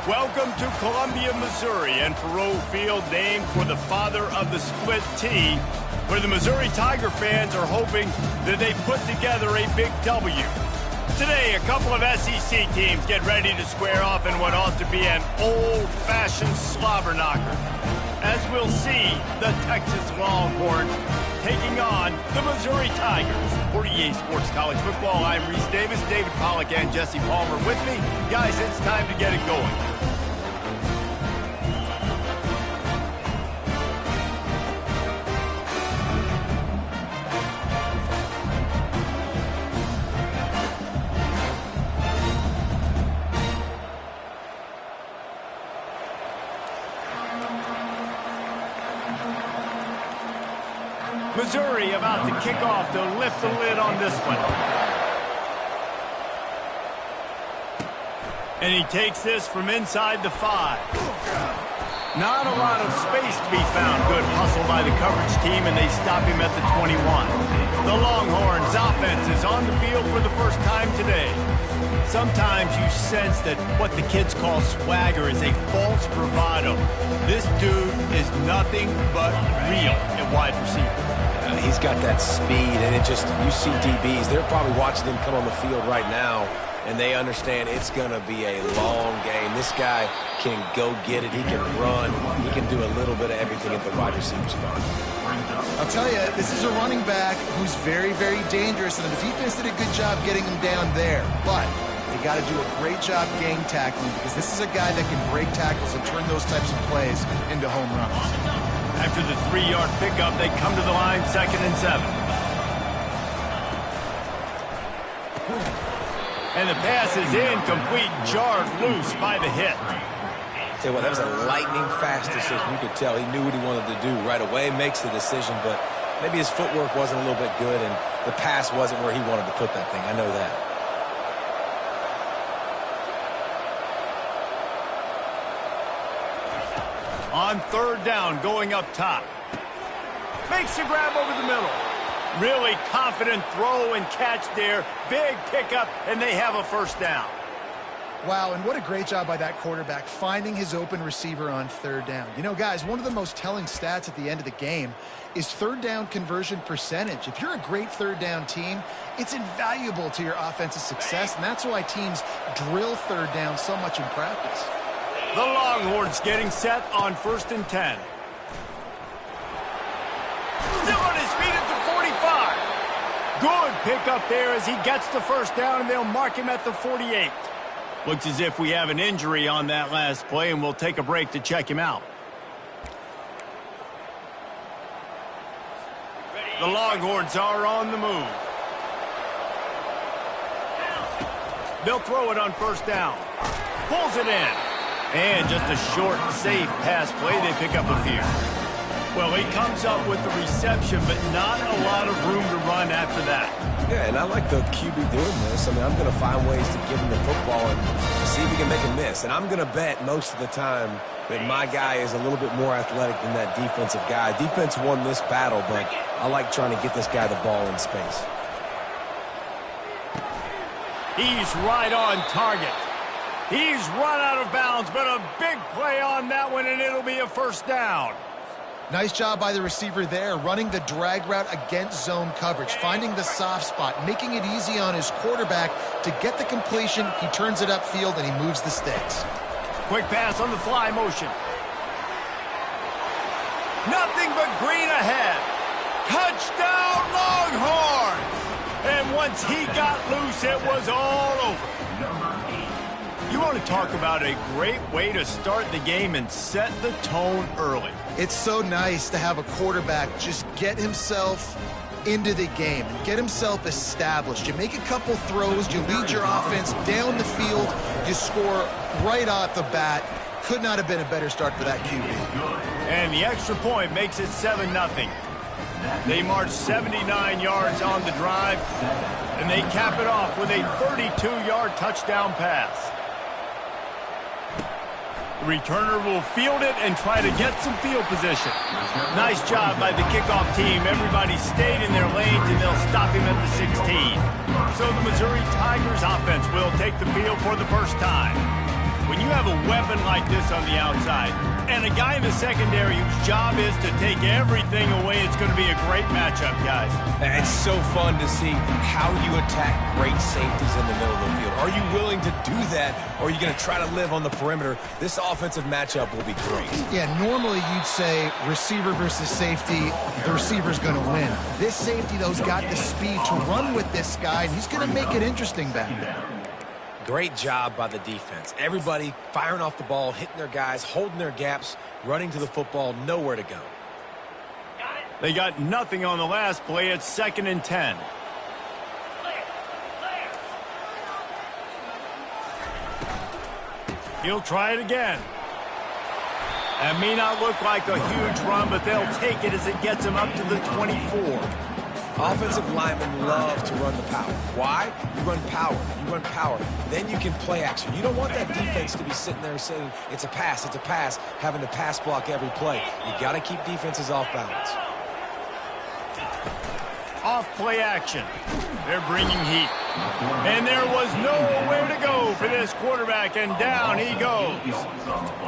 Welcome to Columbia, Missouri, and Faroe Field, named for the father of the split T, where the Missouri Tiger fans are hoping that they put together a big W. Today, a couple of SEC teams get ready to square off in what ought to be an old-fashioned slobber knocker. As we'll see, the Texas Longhorns taking on the Missouri Tigers. For EA Sports College Football, I'm Reese Davis, David Pollack, and Jesse Palmer with me. Guys, it's time to get it going. Missouri about to kick off to lift the lid on this one. And he takes this from inside the 5. Not a lot of space to be found. Good hustle by the coverage team, and they stop him at the 21. The Longhorns offense is on the field for the first time today. Sometimes you sense that what the kids call swagger is a false bravado. This dude is nothing but real at wide receiver. He's got that speed, and it just, you see DBs, they're probably watching him come on the field right now, and they understand it's going to be a long game. This guy can go get it. He can run. He can do a little bit of everything at the wide receiver spot. I'll tell you, this is a running back who's very, very dangerous, and the defense did a good job getting him down there. But they got to do a great job game tackling, because this is a guy that can break tackles and turn those types of plays into home runs. After the 3-yard pickup, they come to the line, 2nd and 7. And the pass is incomplete, jarred loose by the hit. Tell you what, that was a lightning fast decision. You could tell he knew what he wanted to do right away, makes the decision, but maybe his footwork wasn't a little bit good, and the pass wasn't where he wanted to put that thing. I know that. On 3rd down, going up top. Makes the grab over the middle. Really confident throw and catch there. Big pickup, and they have a 1st down. Wow, and what a great job by that quarterback, finding his open receiver on 3rd down. You know, guys, one of the most telling stats at the end of the game is 3rd down conversion percentage. If you're a great 3rd down team, it's invaluable to your offensive success, and that's why teams drill 3rd down so much in practice. The Longhorns getting set on 1st and 10. Still on his feet at the 45. Good pickup there as he gets the 1st down, and they'll mark him at the 48. Looks as if we have an injury on that last play, and we'll take a break to check him out. The Longhorns are on the move. They'll throw it on 1st down. Pulls it in. And just a short, safe pass play. They pick up a few. Well, he comes up with the reception, but not a lot of room to run after that. Yeah, and I like the QB doing this. I mean, I'm going to find ways to give him the football and see if he can make a miss. And I'm going to bet most of the time that my guy is a little bit more athletic than that defensive guy. Defense won this battle, but I like trying to get this guy the ball in space. He's right on target. He's run out of bounds, but a big play on that one, and it'll be a 1st down. Nice job by the receiver there, running the drag route against zone coverage, finding the soft spot, making it easy on his quarterback to get the completion. He turns it upfield, and he moves the sticks. Quick pass on the fly motion. Nothing but green ahead. Touchdown, Longhorns! And once he got loose, it was all over. You want to talk about a great way to start the game and set the tone early. It's so nice to have a quarterback just get himself into the game and get himself established. You make a couple throws, you lead your offense down the field, you score right off the bat. Could not have been a better start for that QB. And the extra point makes it 7-0. They march 79 yards on the drive, and they cap it off with a 32-yard touchdown pass. The returner will field it and try to get some field position. Nice job by the kickoff team. Everybody stayed in their lanes, and they'll stop him at the 16. So the Missouri Tigers offense will take the field for the first time. When you have a weapon like this on the outside and a guy in the secondary whose job is to take everything away, it's going to be a great matchup, guys. It's so fun to see how you attack great safeties in the middle of the field. Are you willing to do that, or are you going to try to live on the perimeter? This offensive matchup will be great. Yeah, normally you'd say receiver versus safety, the receiver's going to win. This safety, though, has got the speed to run with this guy, and he's going to make it interesting back there. Great job by the defense. Everybody firing off the ball, hitting their guys, holding their gaps, running to the football, nowhere to go. They got nothing on the last play. It's 2nd and 10. He'll try it again. That may not look like a huge run, but they'll take it as it gets them up to the 24. Offensive linemen love to run the power. Why? You run power. You run power. Then you can play action. You don't want that defense to be sitting there saying, it's a pass, having to pass block every play. You got to keep defenses off balance. Off play action. They're bringing heat. And there was nowhere to go for this quarterback, and down he goes.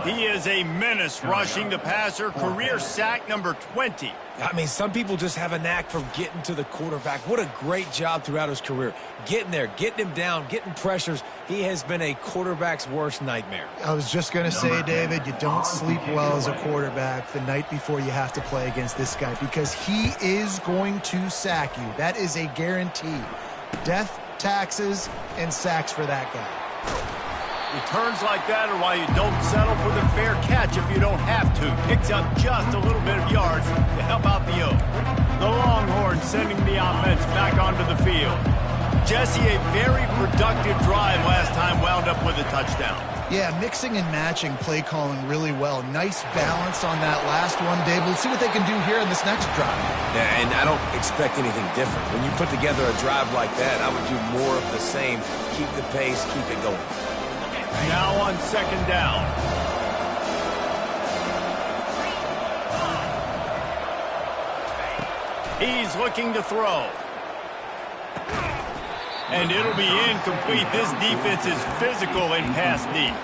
He is a menace rushing the passer, career sack number 20. I mean, some people just have a knack for getting to the quarterback. What a great job throughout his career. Getting there, getting him down, getting pressures. He has been a quarterback's worst nightmare. I was just going to say, David, you don't sleep well as a quarterback the night before you have to play against this guy, because he is going to sack you. That is a guarantee. Death, taxes, and sacks for that guy. Returns like that are why you don't settle for the fair catch if you don't have to. Picks up just a little bit of yards to help out the Oak. The Longhorns sending the offense back onto the field. Jesse, a very productive drive last time wound up with a touchdown. Yeah, mixing and matching play calling really well. Nice balance on that last one, Dave. Let's see what they can do here in this next drive. Yeah, and I don't expect anything different. When you put together a drive like that, I would do more of the same. Keep the pace, keep it going. Now on 2nd down. He's looking to throw. And it'll be incomplete. This defense is physical and pass deep.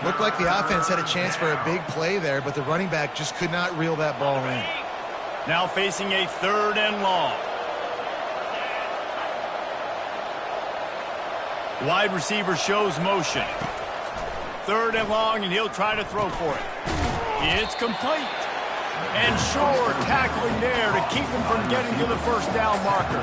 Looked like the offense had a chance for a big play there, but the running back just could not reel that ball in. Now facing a 3rd and long. Wide receiver shows motion. 3rd and long, and he'll try to throw for it. It's complete. And Shore tackling there to keep him from getting to the 1st down marker.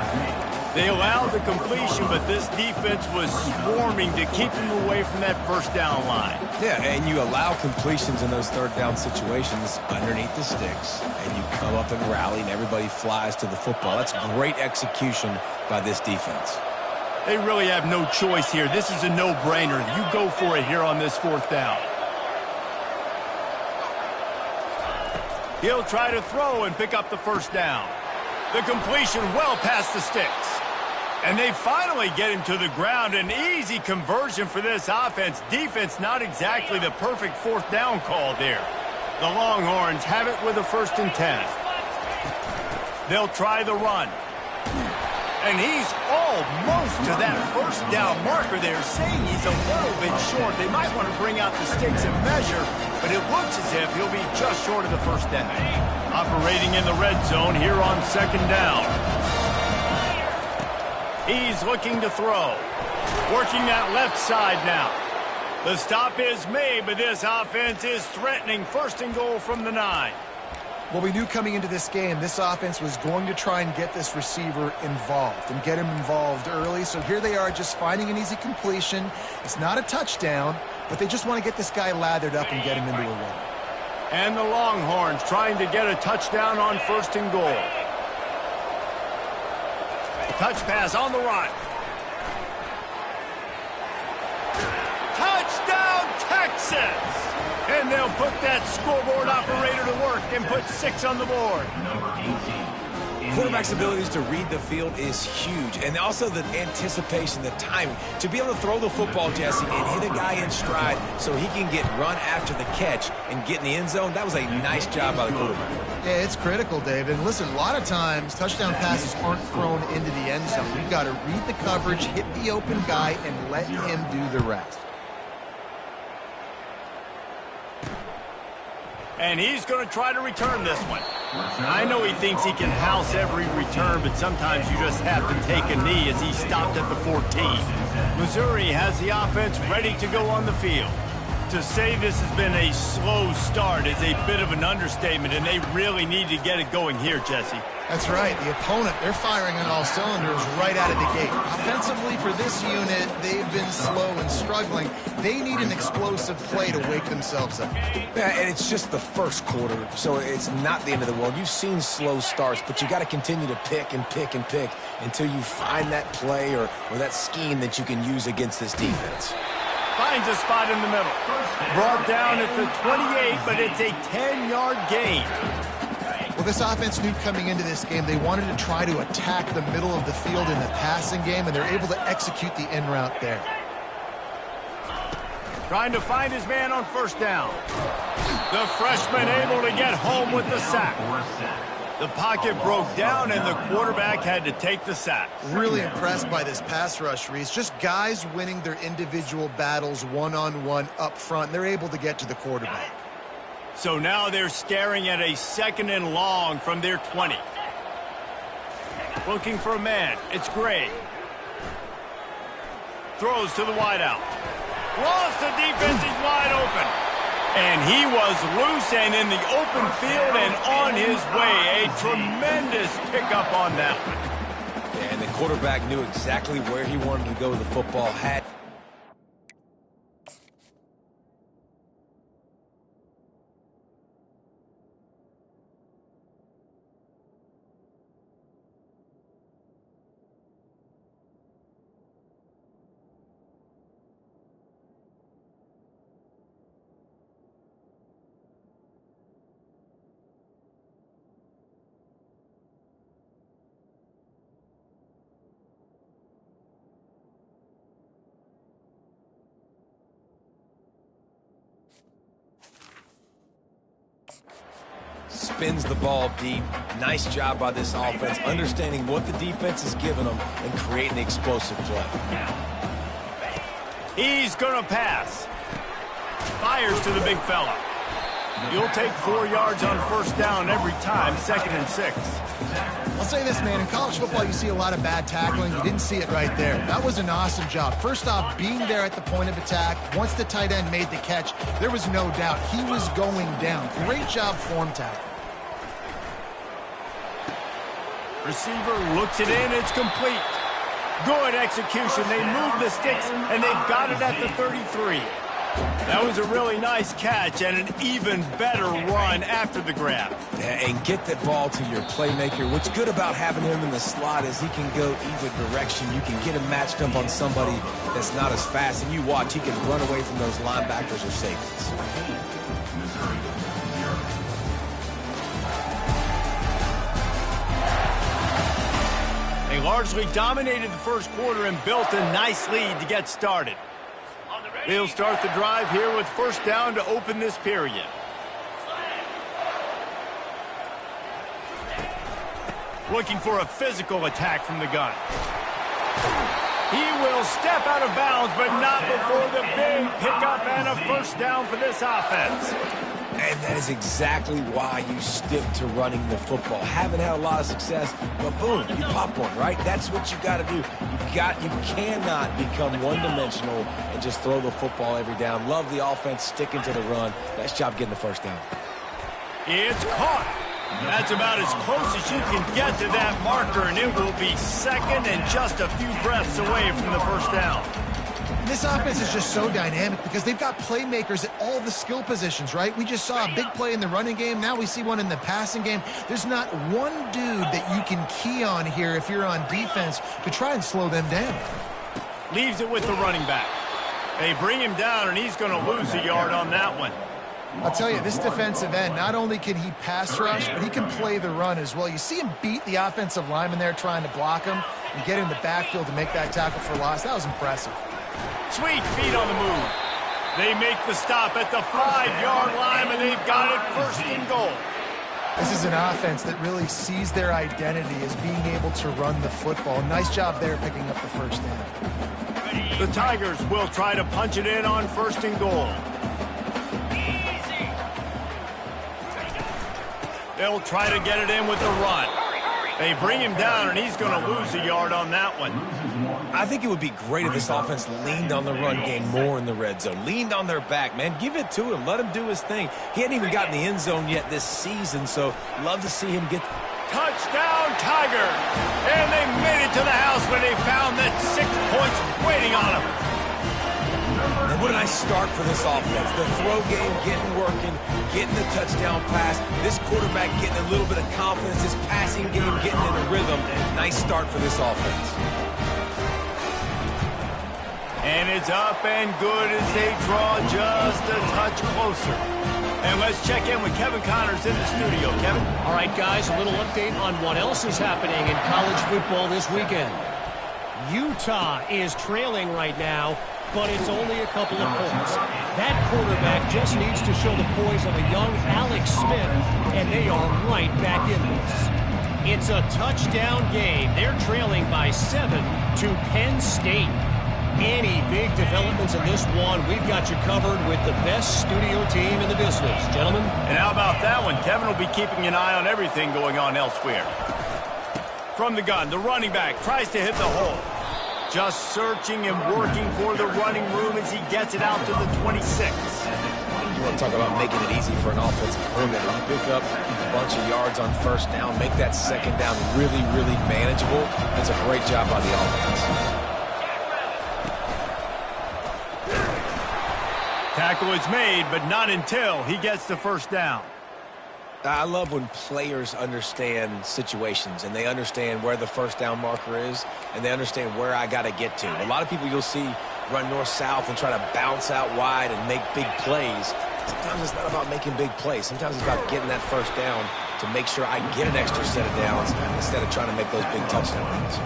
They allowed the completion, but this defense was swarming to keep him away from that 1st down line. Yeah, and you allow completions in those 3rd down situations underneath the sticks, and you come up and rally, and everybody flies to the football. That's great execution by this defense. They really have no choice here. This is a no-brainer. You go for it here on this 4th down. He'll try to throw and pick up the 1st down. The completion well past the sticks. And they finally get him to the ground. An easy conversion for this offense. Defense not exactly the perfect 4th down call there. The Longhorns have it with a 1st and 10. They'll try the run. And he's almost to that 1st down marker there, saying he's a little bit short. They might want to bring out the sticks and measure, but it looks as if he'll be just short of the 1st down. Operating in the red zone here on 2nd down. He's looking to throw. Working that left side now. The stop is made, but this offense is threatening 1st and goal from the 9. Well, we knew coming into this game, this offense was going to try and get this receiver involved and get him involved early. So here they are just finding an easy completion. It's not a touchdown, but they just want to get this guy lathered up and get him into a run. And the Longhorns trying to get a touchdown on 1st and goal. Touch pass on the run. Touchdown, Texas! And they'll put that scoreboard operator to work and put 6 on the board. Quarterback's abilities to read the field is huge, and also the anticipation, the timing. To be able to throw the football, Jesse, and hit a guy in stride so he can get run after the catch and get in the end zone, that was a nice job by the quarterback. Yeah, it's critical, Dave. And listen, a lot of times touchdown passes aren't thrown into the end zone. You've got to read the coverage, hit the open guy, and let him do the rest. And he's going to try to return this one. I know he thinks he can house every return, but sometimes you just have to take a knee as he stopped at the 14. Missouri has the offense ready to go on the field. To say this has been a slow start is a bit of an understatement, and they really need to get it going here, Jesse. That's right. The opponent, they're firing on all cylinders right out of the gate. Offensively for this unit, they've been slow and struggling. They need an explosive play to wake themselves up. Yeah, and it's just the first quarter, so it's not the end of the world. You've seen slow starts, but you got to continue to pick and pick and pick until you find that play or that scheme that you can use against this defense. Finds a spot in the middle. Brought down at the 28, but it's a 10-yard gain. Well, this offense knew coming into this game they wanted to try to attack the middle of the field in the passing game, and they're able to execute the in route there. Trying to find his man on first down. The freshman able to get home with the sack. The pocket broke down, and the quarterback had to take the sack. Really impressed by this pass rush, Reese. Just guys winning their individual battles one-on-one up front. They're able to get to the quarterback. So now they're staring at a 2nd and long from their 20. Looking for a man. It's Gray. Throws to the wideout. Lost the defense. He's wide open. And he was loose and in the open field and on his way. A tremendous pickup on that one. And the quarterback knew exactly where he wanted to go with the football. Spins the ball deep. Nice job by this offense, understanding what the defense is giving them and creating the explosive play. He's going to pass. Fires to the big fella. You'll take 4 yards on first down every time, 2nd and 6. I'll say this, man. In college football, you see a lot of bad tackling. You didn't see it right there. That was an awesome job. First off, being there at the point of attack. Once the tight end made the catch, there was no doubt he was going down. Great job form tackle. Receiver looks it in. It's complete. Good execution. They move the sticks, and they've got it at the 33. That was a really nice catch and an even better run after the grab. Yeah, and get that ball to your playmaker. What's good about having him in the slot is he can go either direction. You can get him matched up on somebody that's not as fast. And you watch, he can run away from those linebackers or safeties. They largely dominated the first quarter and built a nice lead to get started. They'll start the drive here with first down to open this period. Looking for a physical attack from the gun. He will step out of bounds, but not before the big pickup and a first down for this offense. And that is exactly why you stick to running the football. Haven't had a lot of success, but boom, you pop one, right? That's what you got to do. You cannot become one-dimensional and just throw the football every down. Love the offense sticking to the run. Nice job getting the first down. It's caught. That's about as close as you can get to that marker, and it will be 2nd and just a few breaths away from the first down. This offense is just so dynamic because they've got playmakers at all the skill positions, right? We just saw a big play in the running game. Now we see one in the passing game. There's not one dude that you can key on here if you're on defense to try and slow them down. Leaves it with the running back. They bring him down, and he's going to lose a yard on that one. I'll tell you, this defensive end, not only can he pass rush, but he can play the run as well. You see him beat the offensive lineman there trying to block him and get in the backfield to make that tackle for loss. That was impressive. Sweet feet on the move. They make the stop at the 5-yard line, and they've got it first and goal. This is an offense that really sees their identity as being able to run the football. Nice job there picking up the first down. The Tigers will try to punch it in on first and goal. They'll try to get it in with the run. They bring him down, and he's going to lose a yard on that one. I think it would be great if this offense leaned on the run game more in the red zone. Leaned on their back, man. Give it to him. Let him do his thing. He hadn't even gotten the end zone yet this season, so love to see him get... Touchdown, Tiger! And they made it to the house when they found that 6 points waiting on them. And what a nice start for this offense. The throw game getting working, getting the touchdown pass. This quarterback getting a little bit of confidence. This passing game getting in a rhythm. Nice start for this offense. And it's up and good as they draw just a touch closer. And let's check in with Kevin Connors in the studio. Kevin? All right, guys, a little update on what else is happening in college football this weekend. Utah is trailing right now, but it's only a couple of points. That quarterback just needs to show the poise of a young Alex Smith, and they are right back in this. It's a touchdown game. They're trailing by 7 to Penn State. Any big developments in this one, we've got you covered with the best studio team in the business. Gentlemen? And how about that one? Kevin will be keeping an eye on everything going on elsewhere. From the gun, the running back tries to hit the hole. Just searching and working for the running room as he gets it out to the 26. You want to talk about making it easy for an offensive coordinator. You pick up a bunch of yards on first down, make that second down really, really manageable. That's a great job by the offense. Tackle is made, but not until he gets the first down. I love when players understand situations and they understand where the first down marker is and they understand where I got to get to. A lot of people you'll see run north-south and try to bounce out wide and make big plays. Sometimes it's not about making big plays. Sometimes it's about getting that first down to make sure I get an extra set of downs instead of trying to make those big touchdown runs.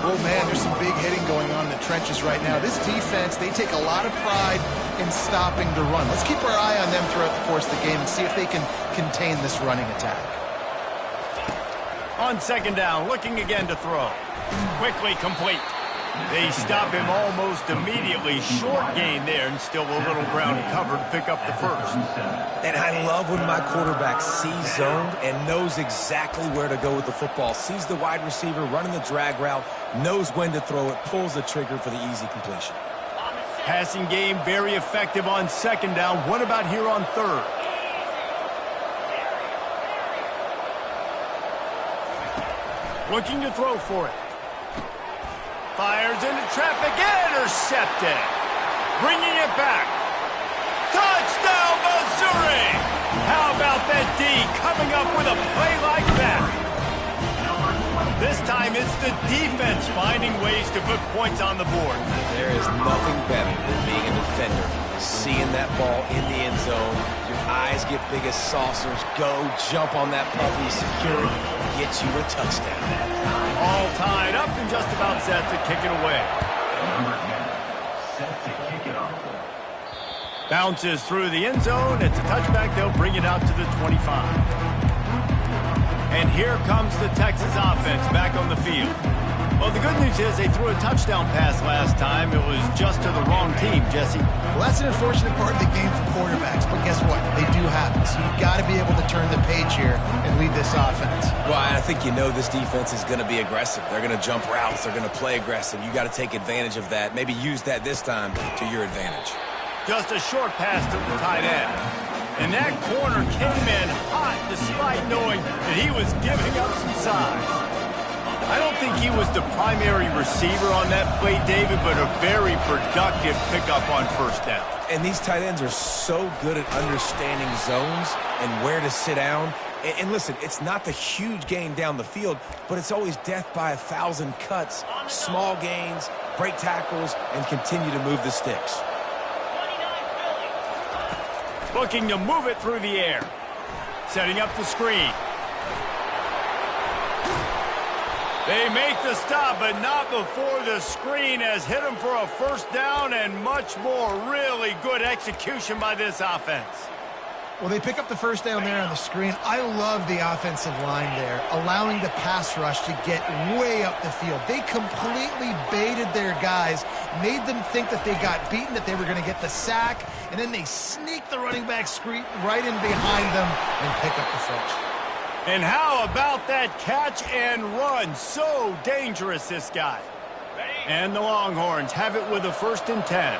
Oh, man, there's some big hitting going on in the trenches right now. This defense, they take a lot of pride in stopping the run. Let's keep our eye on them throughout the course of the game and see if they can contain this running attack. On second down, looking again to throw. Quickly complete. They stop him almost immediately. Short gain there, and still a little ground to cover to pick up the first. And I love when my quarterback sees zoned and knows exactly where to go with the football. Sees the wide receiver running the drag route, knows when to throw it, pulls the trigger for the easy completion. Passing game very effective on second down. What about here on third? Looking to throw for it. Fires into traffic, intercepted. Bringing it back. Touchdown, Missouri! How about that D coming up with a play like that? This time it's the defense finding ways to put points on the board. There is nothing better than being a defender. Seeing that ball in the end zone, your eyes get big as saucers, go jump on that puppy, secure it, get you a touchdown. All tied up and just about set to kick it away. Bounces through the end zone. It's a touchback. They'll bring it out to the 25. And here comes the Texas offense back on the field. Well, the good news is they threw a touchdown pass last time. It was just to the wrong team, Jesse. Well, that's an unfortunate part of the game for quarterbacks, but guess what? They do happen. So you've got to be able to turn the page here and lead this offense. Well, I think you know this defense is going to be aggressive. They're going to jump routes. They're going to play aggressive. You got to take advantage of that. Maybe use that this time to your advantage. Just a short pass to the tight end. And that corner came in hot despite knowing that he was giving up some size. I don't think he was the primary receiver on that play, David, but a very productive pickup on first down. And these tight ends are so good at understanding zones and where to sit down. And listen, it's not the huge gain down the field, but it's always death by 1,000 cuts, small gains, break tackles, and continue to move the sticks. Looking to move it through the air. Setting up the screen. They make the stop, but not before the screen has hit them for a first down and much more. Really good execution by this offense. Well, they pick up the first down there on the screen. I love the offensive line there, allowing the pass rush to get way up the field. They completely baited their guys, made them think that they got beaten, that they were going to get the sack, and then they sneak the running back screen right in behind them and pick up the first. And how about that catch and run? So dangerous, this guy. And the Longhorns have it with a 1st and 10.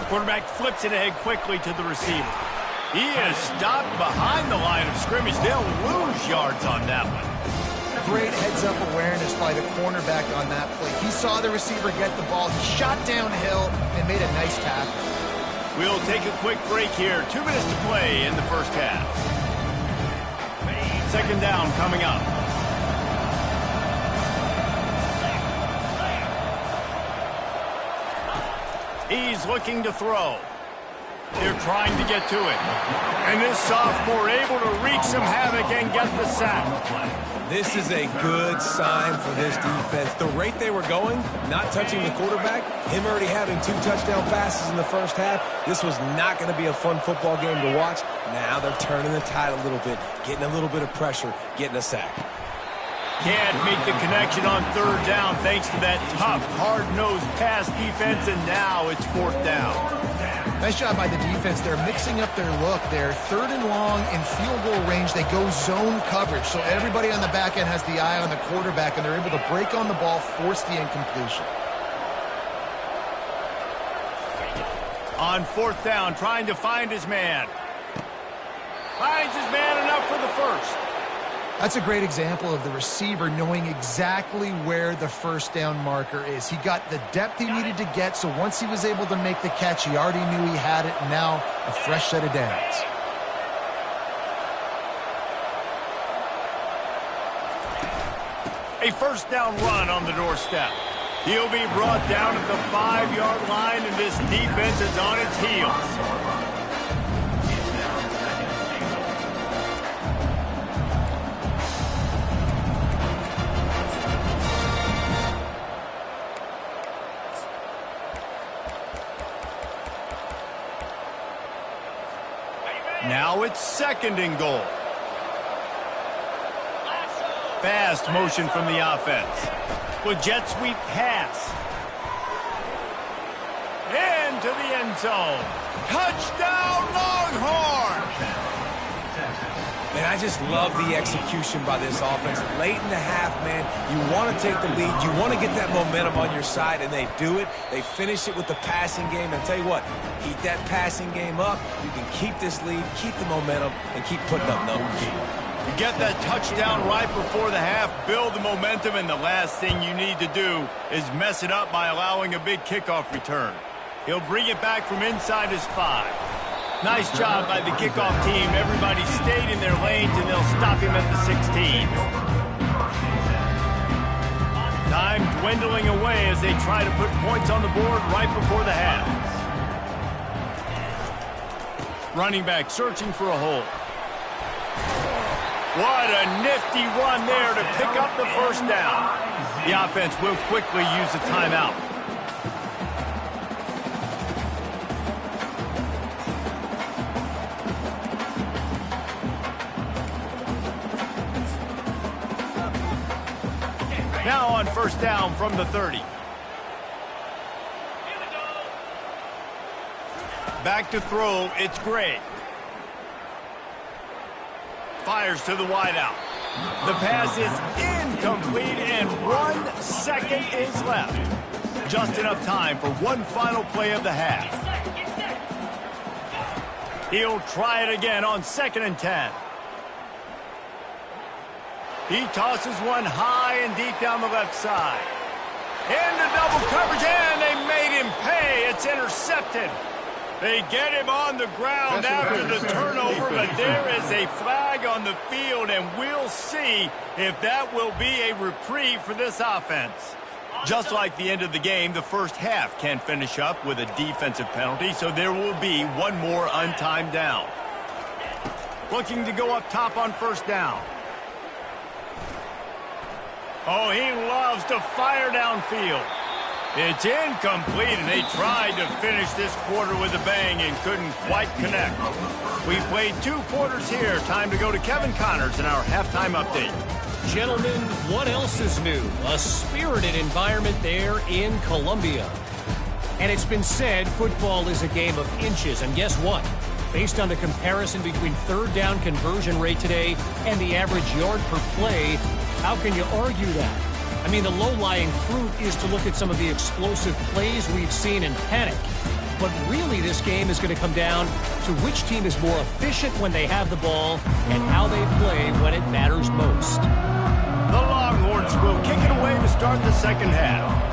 Quarterback flips it ahead quickly to the receiver. He is stopped behind the line of scrimmage. They'll lose yards on that one. Great heads-up awareness by the cornerback on that play. He saw the receiver get the ball. He shot downhill and made a nice tackle. We'll take a quick break here. 2 minutes to play in the first half. 2nd down coming up. He's looking to throw. They're trying to get to it. And this sophomore able to wreak some havoc and get the sack. This is a good sign for this defense. The rate they were going, not touching the quarterback, him already having 2 touchdown passes in the first half, this was not going to be a fun football game to watch. Now they're turning the tide a little bit, getting a little bit of pressure, getting a sack. Can't make the connection on 3rd down thanks to that tough, hard-nosed pass defense, and now it's 4th down. Nice job by the defense. They're mixing up their look. They're 3rd and long in field goal range. They go zone coverage, so everybody on the back end has the eye on the quarterback, and they're able to break on the ball, force the incompletion. On 4th down, trying to find his man. Finds his man enough for the first. That's a great example of the receiver knowing exactly where the first down marker is. He got the depth he needed to get, so once he was able to make the catch, he already knew he had it, and now a fresh set of downs. A first down run on the doorstep. He'll be brought down at the 5-yard line, and this defense is on its heels. Now it's 2nd and goal. Fast motion from the offense. With jet sweep pass. Into the end zone. Touchdown Longhorns! Man, I just love the execution by this offense. Late in the half, man, you want to take the lead. You want to get that momentum on your side, and they do it. They finish it with the passing game. And I'll tell you what, keep that passing game up. You can keep this lead, keep the momentum, and keep putting up numbers. You get that touchdown right before the half, build the momentum, and the last thing you need to do is mess it up by allowing a big kickoff return. He'll bring it back from inside his 5. Nice job by the kickoff team. Everybody stayed in their lanes, and they'll stop him at the 16. Time dwindling away as they try to put points on the board right before the half. Running back searching for a hole. What a nifty run there to pick up the first down. The offense will quickly use a timeout. Now on first down from the 30. Back to throw, it's Gray. Fires to the wideout. The pass is incomplete, and 1 second is left. Just enough time for one final play of the half. He'll try it again on 2nd and 10. He tosses one high and deep down the left side. Into double coverage, and they made him pay. It's intercepted. They get him on the ground after the turnover, but there is a flag on the field, and we'll see if that will be a reprieve for this offense. Just like the end of the game, the first half can finish up with a defensive penalty, so there will be one more untimed down. Looking to go up top on first down. Oh, he loves to fire downfield. It's incomplete, and they tried to finish this quarter with a bang and couldn't quite connect. We played 2 quarters here. Time to go to Kevin Connors in our halftime update. Gentlemen, what else is new? A spirited environment there in Columbia. And it's been said football is a game of inches, and guess what? Based on the comparison between third down conversion rate today and the average yard per play, how can you argue that? I mean, the low-lying fruit is to look at some of the explosive plays we've seen and panic. But really, this game is going to come down to which team is more efficient when they have the ball and how they play when it matters most. The Longhorns will kick it away to start the second half.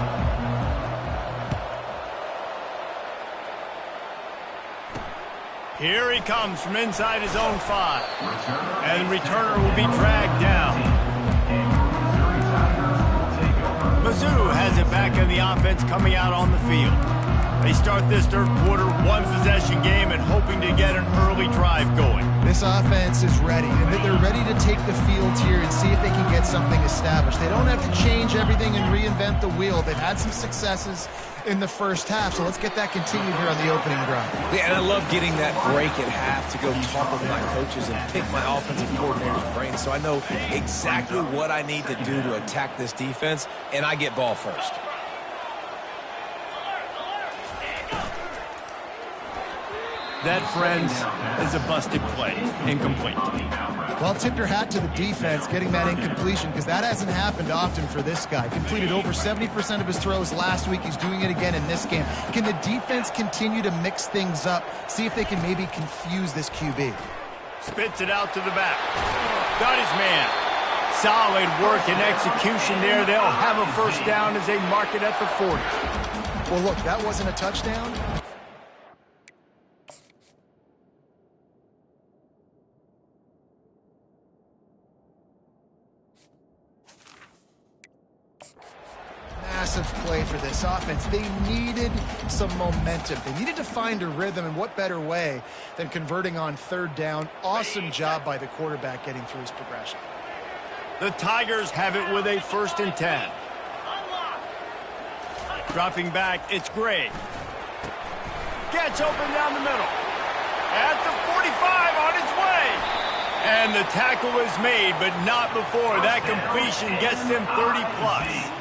Here he comes from inside his own 5. And the returner will be dragged down. Mizzu has it back in the offense coming out on the field. They start this third quarter, 1-possession game, and hoping to get an early drive going. This offense is ready, and they're ready to take the field here and see if they can get something established. They don't have to change everything and reinvent the wheel. They've had some successes in the first half, so let's get that continued here on the opening drive. Yeah, and I love getting that break at half to go talk with my coaches and pick my offensive coordinator's brain so I know exactly what I need to do to attack this defense, and I get ball first. That, friends, is a busted play. Incomplete. Well, tip your hat to the defense getting that incompletion because that hasn't happened often for this guy. Completed over 70% of his throws last week. He's doing it again in this game. Can the defense continue to mix things up? See if they can maybe confuse this QB. Spits it out to the back. Got his man. Solid work and execution there. They'll have a first down as they mark it at the 40. Well, look, that wasn't a touchdown. Massive play for this offense. They needed some momentum. They needed to find a rhythm, and what better way than converting on third down. Awesome job by the quarterback getting through his progression. The Tigers have it with a 1st and 10. Dropping back, it's Gray. Gets open down the middle. At the 45 on its way. And the tackle is made, but not before. That completion gets them 30+.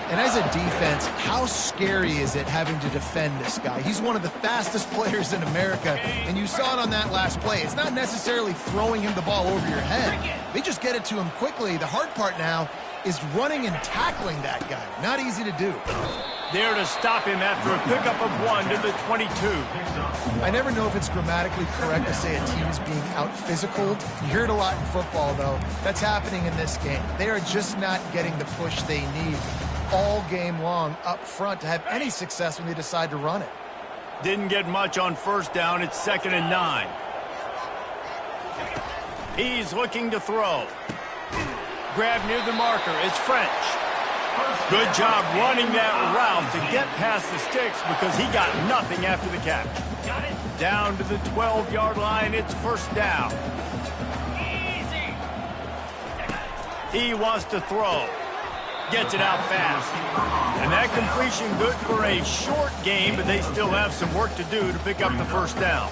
And as a defense, how scary is it having to defend this guy? He's one of the fastest players in America, and you saw it on that last play. It's not necessarily throwing him the ball over your head. They just get it to him quickly. The hard part now is running and tackling that guy. Not easy to do. There to stop him after a pickup of 1 to the 22. I never know if it's grammatically correct to say a team is being out-physicaled. You hear it a lot in football, though. That's happening in this game. They are just not getting the push they need all game long up front to have any success when they decide to run it. Didn't get much on first down. It's 2nd and 9. He's looking to throw. Grab near the marker. It's French. Good job running that route to get past the sticks because he got nothing after the catch. Down to the 12-yard line. It's 1st down. He wants to throw. Gets it out fast. And that completion good for a short game, but they still have some work to do to pick up the 1st down.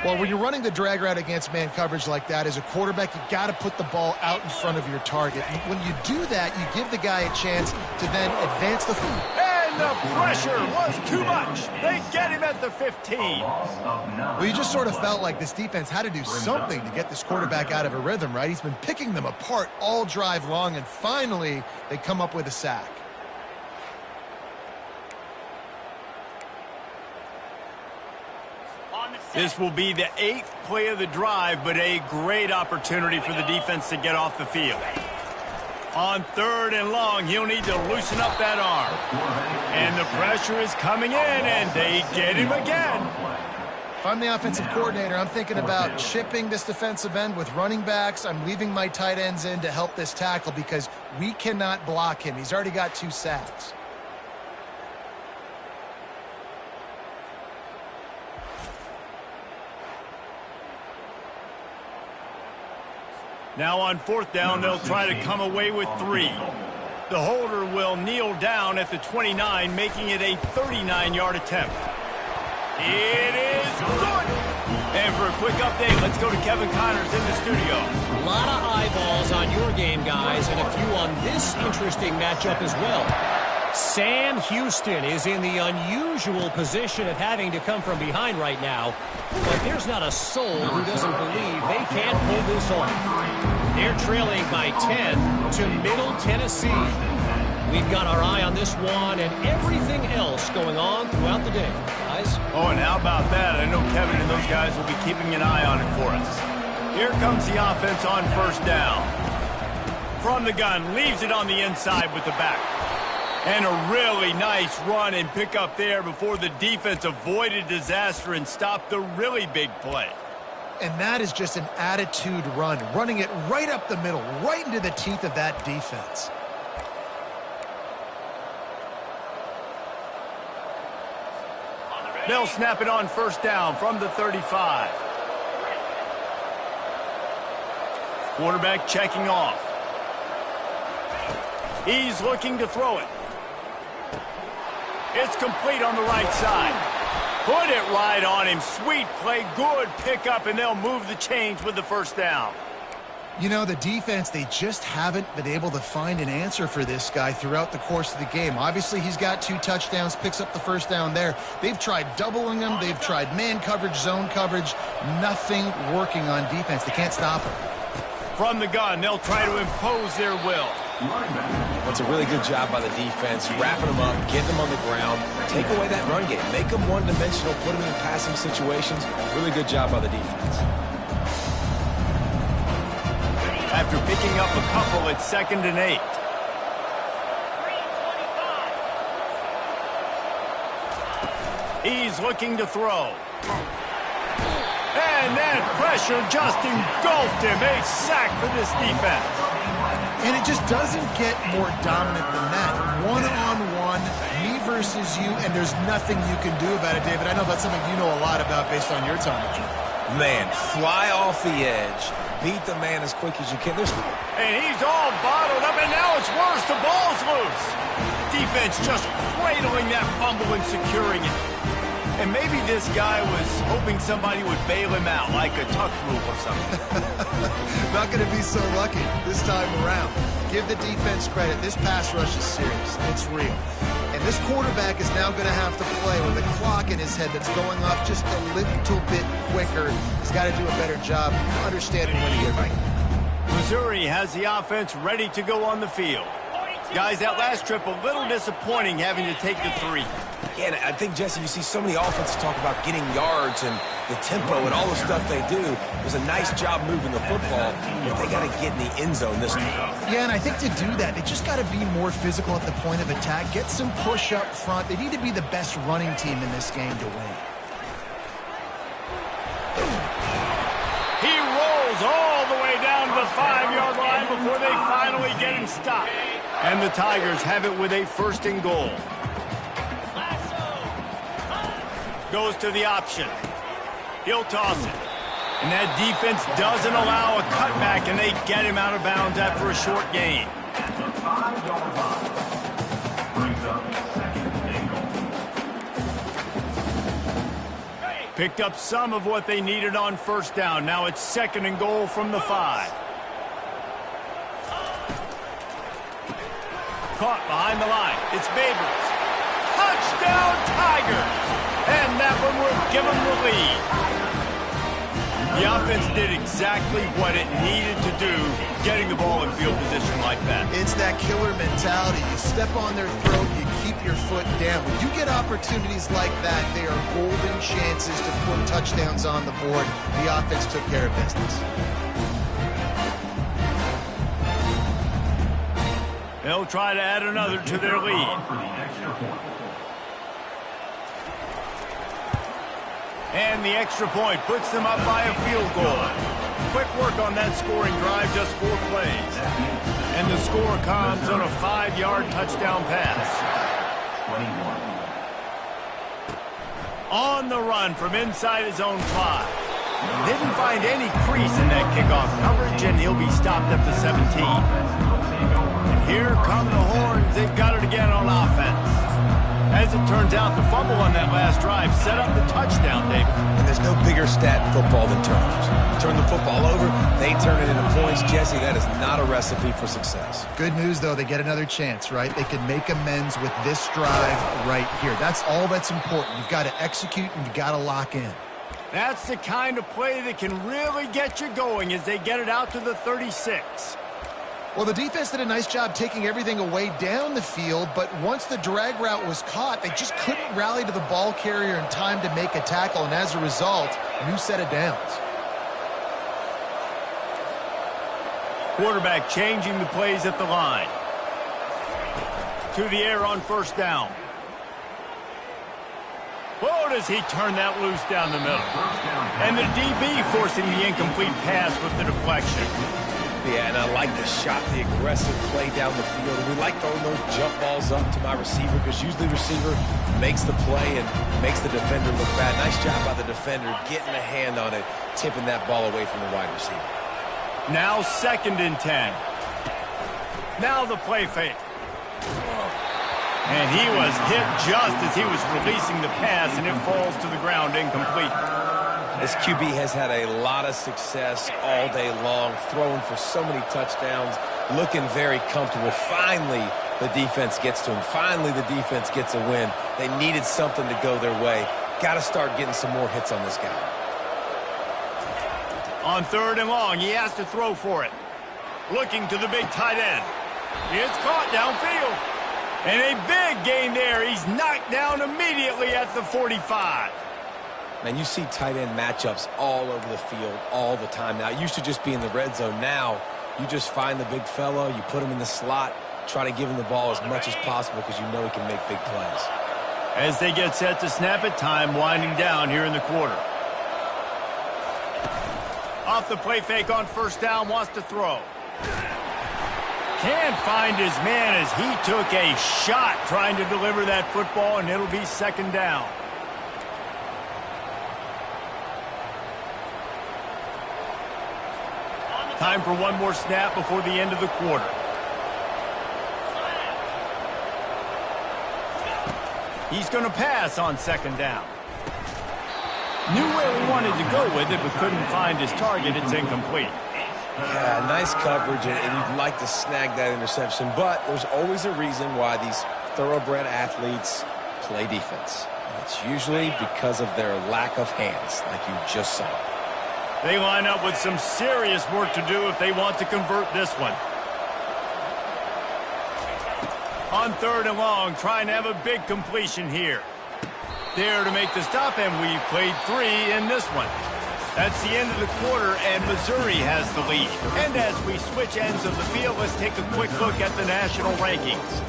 Well, when you're running the drag route against man coverage like that, as a quarterback, you got to put the ball out in front of your target. And when you do that, you give the guy a chance to then advance the field. And the pressure was too much. They get him at the 15. Well, you just sort of felt like this defense had to do something to get this quarterback out of a rhythm, right? He's been picking them apart all drive long, and finally they come up with a sack. This will be the 8th play of the drive, but a great opportunity for the defense to get off the field. On 3rd and long, he'll need to loosen up that arm. And the pressure is coming in, and they get him again. If I'm the offensive coordinator, I'm thinking about chipping this defensive end with running backs. I'm leaving my tight ends in to help this tackle because we cannot block him. He's already got 2 sacks. Now on 4th down, they'll try to come away with 3. The holder will kneel down at the 29, making it a 39-yard attempt. It is good! And for a quick update, let's go to Kevin Connors in the studio. A lot of eyeballs on your game, guys, and a few on this interesting matchup as well. Sam Houston is in the unusual position of having to come from behind right now, but there's not a soul who doesn't believe they can't pull this off. They're trailing by 10 to Middle Tennessee. We've got our eye on this one and everything else going on throughout the day, guys. Oh, and how about that? I know Kevin and those guys will be keeping an eye on it for us. Here comes the offense on 1st down. From the gun, leaves it on the inside with the back. And a really nice run and pick up there before the defense avoided disaster and stopped the really big play. And that is just an attitude run, running it right up the middle, right into the teeth of that defense. They'll snap it on 1st down from the 35. Quarterback checking off. He's looking to throw it. It's complete on the right side. Put it right on him. Sweet play, good pickup, and they'll move the chains with the 1st down. You know, the defense, they just haven't been able to find an answer for this guy throughout the course of the game. Obviously, he's got 2 touchdowns, picks up the 1st down there. They've tried doubling him. They've tried man coverage, zone coverage. Nothing working on defense. They can't stop him. From the gun, they'll try to impose their will. That's a really good job by the defense, wrapping them up, getting them on the ground, take away that run game, make them one-dimensional, put them in passing situations. Really good job by the defense. After picking up a couple, it's 2nd and 8. He's looking to throw. And that pressure just engulfed him. A sack for this defense. And it just doesn't get more dominant than that. One-on-one, me versus you, and there's nothing you can do about it, David. I know that's something you know a lot about based on your time with you. Man, fly off the edge, beat the man as quick as you can. And he's all bottled up, and now it's worse. The ball's loose. Defense just cradling that fumble and securing it. And maybe this guy was hoping somebody would bail him out, like a tuck rule or something. Not going to be so lucky this time around. Give the defense credit. This pass rush is serious. It's real. And this quarterback is now going to have to play with a clock in his head that's going off just a little bit quicker. He's got to do a better job understanding when to get right. Missouri has the offense ready to go on the field. Guys, that last trip, a little disappointing having to take the 3. Yeah, and I think, Jesse, you see so many offenses talk about getting yards and the tempo and all the stuff they do. It was a nice job moving the football, but they got to get in the end zone this time. Yeah, and I think to do that, they just got to be more physical at the point of attack, get some push up front. They need to be the best running team in this game to win. He rolls all the way down to the 5-yard line before they finally get him stopped. And the Tigers have it with a 1st and goal. Goes to the option. He'll toss it. And that defense doesn't allow a cutback, and they get him out of bounds after a short gain. Picked up some of what they needed on 1st down. Now it's 2nd and goal from the 5. Caught behind the line. It's Babers. Touchdown, Tigers! And that one will give them the lead. The offense did exactly what it needed to do, getting the ball in field position like that. It's that killer mentality. You step on their throat, you keep your foot down. When you get opportunities like that, they are golden chances to put touchdowns on the board. The offense took care of business. They'll try to add another to their lead. And the extra point puts them up by a field goal. Quick work on that scoring drive, just 4 plays. And the score comes on a 5-yard touchdown pass. 21. On the run from inside his own 5. Didn't find any crease in that kickoff coverage, and he'll be stopped at the 17. And here come the horns. They've got it again on offense. As it turns out, the fumble on that last drive set up the touchdown, David. And there's no bigger stat in football than turnovers. You turn the football over, they turn it into points. Jesse, that is not a recipe for success. Good news, though. They get another chance, right? They can make amends with this drive right here. That's all that's important. You've got to execute, and you've got to lock in. That's the kind of play that can really get you going as they get it out to the 36. Well, the defense did a nice job taking everything away down the field, but once the drag route was caught, they just couldn't rally to the ball carrier in time to make a tackle, and as a result, a new set of downs. Quarterback changing the plays at the line. To the air on first down. Oh, does he turn that loose down the middle. And the DB forcing the incomplete pass with the deflection. Yeah, and I like the shot, the aggressive play down the field. And we like throwing those jump balls up to my receiver because usually the receiver makes the play and makes the defender look bad. Nice job by the defender getting a hand on it, tipping that ball away from the wide receiver. Now 2nd and 10. Now the play fake. And he was hit just as he was releasing the pass, and it falls to the ground incomplete. This QB has had a lot of success all day long, throwing for so many touchdowns, looking very comfortable. Finally, the defense gets to him. Finally, the defense gets a win. They needed something to go their way. Got to start getting some more hits on this guy. On 3rd and long, he has to throw for it. Looking to the big tight end. It's caught downfield. And a big gain there. He's knocked down immediately at the 45. Man, you see tight end matchups all over the field all the time now. It used to just be in the red zone. Now, you just find the big fellow, you put him in the slot, try to give him the ball as much as possible because you know he can make big plays. As they get set to snap it, time winding down here in the quarter. Off the play fake on first down, wants to throw. Can't find his man as he took a shot trying to deliver that football, and it'll be 2nd down. Time for one more snap before the end of the quarter. He's going to pass on 2nd down. Knew where he wanted to go with it, but couldn't find his target. It's incomplete. Yeah, nice coverage, and you'd like to snag that interception, but there's always a reason why these thoroughbred athletes play defense. It's usually because of their lack of hands, like you just saw. They line up with some serious work to do if they want to convert this one. On 3rd and long, trying to have a big completion here. There to make the stop, and we've played 3 in this one. That's the end of the quarter, and Missouri has the lead. And as we switch ends of the field, let's take a quick look at the national rankings.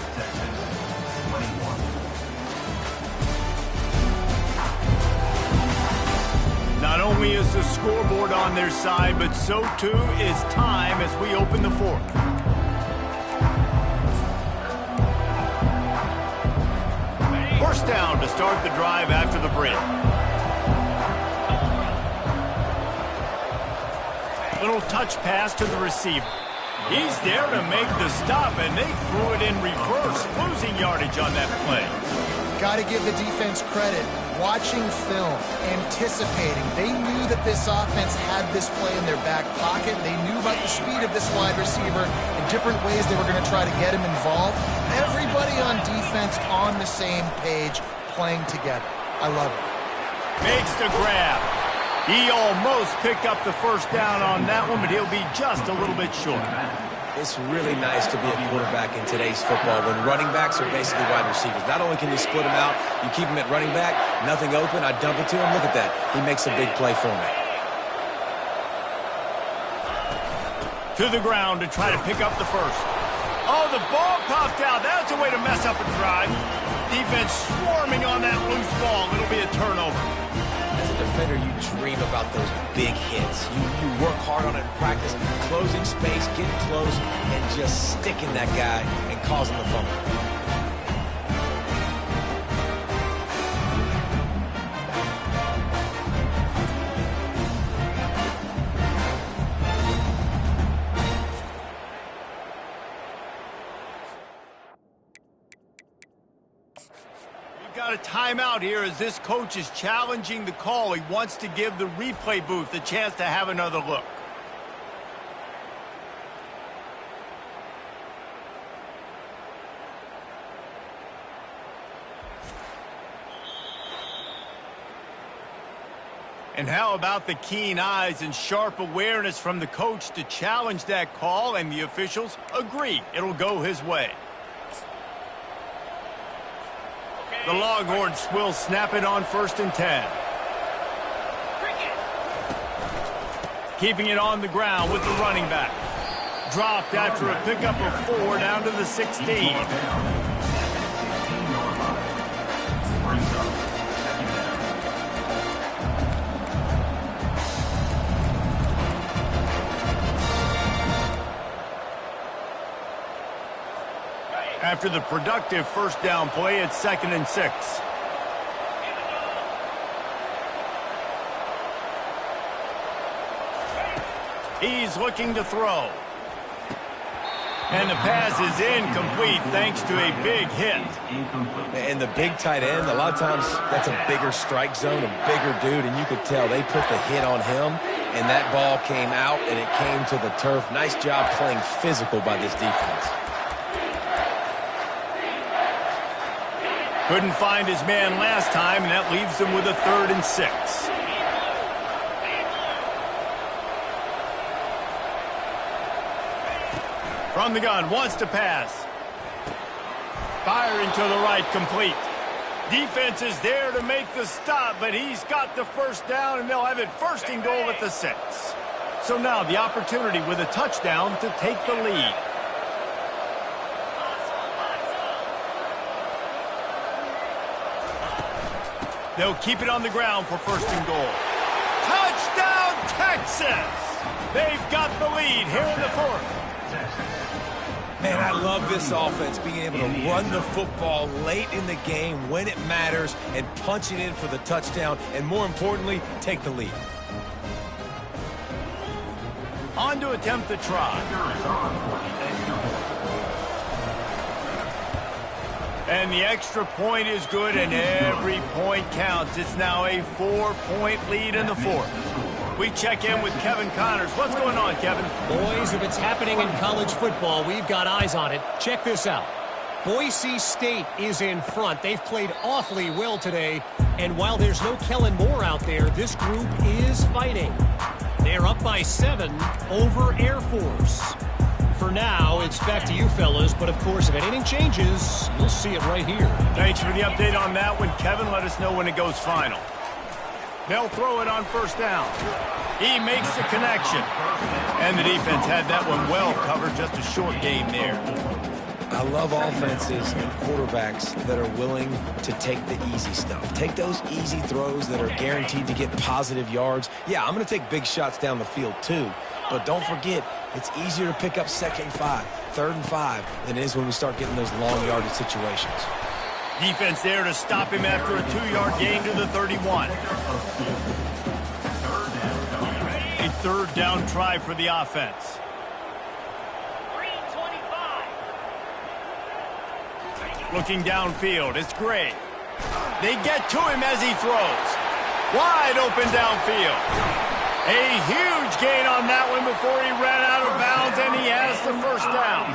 Not only is the scoreboard on their side, but so too is time as we open the 4th. First down to start the drive after the break. Little touch pass to the receiver. He's there to make the stop, and they threw it in reverse, losing yardage on that play. Got to give the defense credit. Watching film, anticipating. They knew that this offense had this play in their back pocket. They knew about the speed of this wide receiver and different ways they were going to try to get him involved. Everybody on defense on the same page, playing together. I love it. Makes the grab. He almost picked up the first down on that one, but he'll be just a little bit short. It's really nice to be a quarterback in today's football when running backs are basically wide receivers. Not only can you split them out, you keep them at running back, nothing open, I dump it to him. Look at that. He makes a big play for me. To the ground to try to pick up the first. Oh, the ball popped out. That's a way to mess up a drive. Defense swarming on that loose ball. It'll be a turnover. As a defender, you dream about those big hits. You work hard on it in practice, closing space, getting close, and just sticking that guy and causing the fumble. Got a timeout here as this coach is challenging the call. He wants to give the replay booth a chance to have another look. And how about the keen eyes and sharp awareness from the coach to challenge that call, and the officials agree it'll go his way. The Longhorns will snap it on 1st and 10. Keeping it on the ground with the running back. Dropped after a pickup of 4 down to the 16. After the productive first down play, it's 2nd and 6. He's looking to throw. And the pass is incomplete thanks to a big hit. And the big tight end, a lot of times that's a bigger strike zone, a bigger dude, and you could tell they put the hit on him, and that ball came out and it came to the turf. Nice job playing physical by this defense. Couldn't find his man last time, and that leaves him with a 3rd and 6. From the gun, wants to pass. Firing to the right, complete. Defense is there to make the stop, but he's got the first down, and they'll have it 1st and goal at the 6. So now the opportunity with a touchdown to take the lead. They'll keep it on the ground for 1st and goal. Touchdown, Texas! They've got the lead here in the 4th. Man, I love this offense, being able to run the football late in the game when it matters and punch it in for the touchdown, and more importantly, take the lead. On to attempt the try. And the extra point is good, and every point counts. It's now a 4-point lead in the 4th. We check in with Kevin Connors. What's going on, Kevin? Boys, if it's happening in college football, we've got eyes on it. Check this out. Boise State is in front. They've played awfully well today, and while there's no Kellen Moore out there, this group is fighting. They're up by 7 over Air Force. For now, it's back to you fellas, but of course, if anything changes, you'll see it right here. Thanks for the update on that one, Kevin. Let us know when it goes final. They'll throw it on 1st down. He makes the connection. And the defense had that one well covered, just a short game there. I love offenses and quarterbacks that are willing to take the easy stuff. Take those easy throws that are guaranteed to get positive yards. Yeah, I'm going to take big shots down the field too. But don't forget, it's easier to pick up 2nd and 5, 3rd and 5 than it is when we start getting those long yardage situations. Defense there to stop him after a 2-yard gain to the 31. A 3rd down try for the offense. Looking downfield, it's Gray. They get to him as he throws. Wide open downfield. A huge gain on that one before he ran out of bounds, and he has the 1st down.